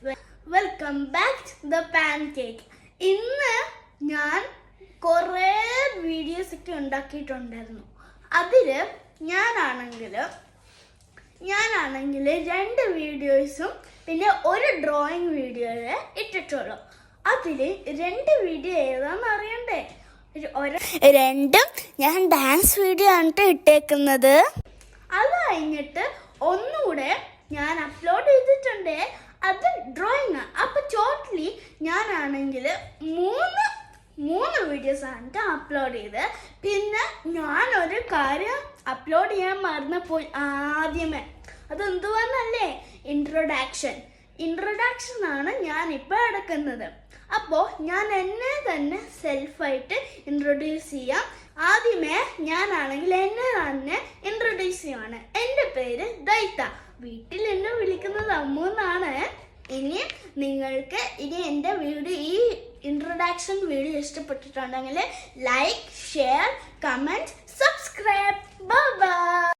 Welcome back to the pancake. ഇന്ന് ഞാൻ കുറേ വീഡിയോസ് ഒക്കെ ഉണ്ടാക്കിയിട്ടുണ്ടായിരുന്നു. അതിൽ ഞാനാണെങ്കിൽ 2 വീഡിയോസും പിന്നെ ഒരു ഡ്രോയിങ് വീഡിയോയിൽ ഇട്ടിട്ടുള്ളൂ. അതിൽ 2 വീഡിയോ ഏതാണെന്ന് അറിയണ്ടേ? രണ്ടും ഞാൻ ഡാൻസ് വീഡിയോ ആണ് ഇട്ടേക്കുന്നത്. അത് കഴിഞ്ഞിട്ട് ഒന്നുകൂടെ ഞാൻ അപ്ലോഡ് ചെയ്തിട്ടുണ്ട്, അത് ഡ്രോയിങ്. അപ്പൊ ടോട്ടലി ഞാനാണെങ്കിൽ മൂന്ന് വീഡിയോസ് ആണ് അപ്ലോഡ് ചെയ്ത്. പിന്നെ ഞാനൊരു കാര്യം അപ്ലോഡ് ചെയ്യാൻ മറന്നുപോയി ആദ്യമേ. അതെന്തുവാന്നല്ലേ? ഇൻട്രൊഡക്ഷൻ ആണ് ഞാൻ ഇപ്പോൾ എടുക്കുന്നത്. അപ്പോൾ ഞാൻ എന്നെ തന്നെ സെൽഫായിട്ട് ഇൻട്രൊഡ്യൂസ് ചെയ്യാം. ആദ്യമേ ഞാനാണെങ്കിൽ എന്നെ തന്നെ ഇൻട്രൊഡ്യൂസ് ചെയ്യുവാണ്. എൻ്റെ പേര് ദൈത്ത. വീട്ടിൽ എന്നെ വിളിക്കുന്നത് അമ്മു എന്നാണ്. ഇനി നിങ്ങൾക്ക് എൻ്റെ ഈ ഇൻട്രൊഡക്ഷൻ വീഡിയോ ഇഷ്ടപ്പെട്ടിട്ടുണ്ടെങ്കിൽ like, share, comment, subscribe. Bye bye.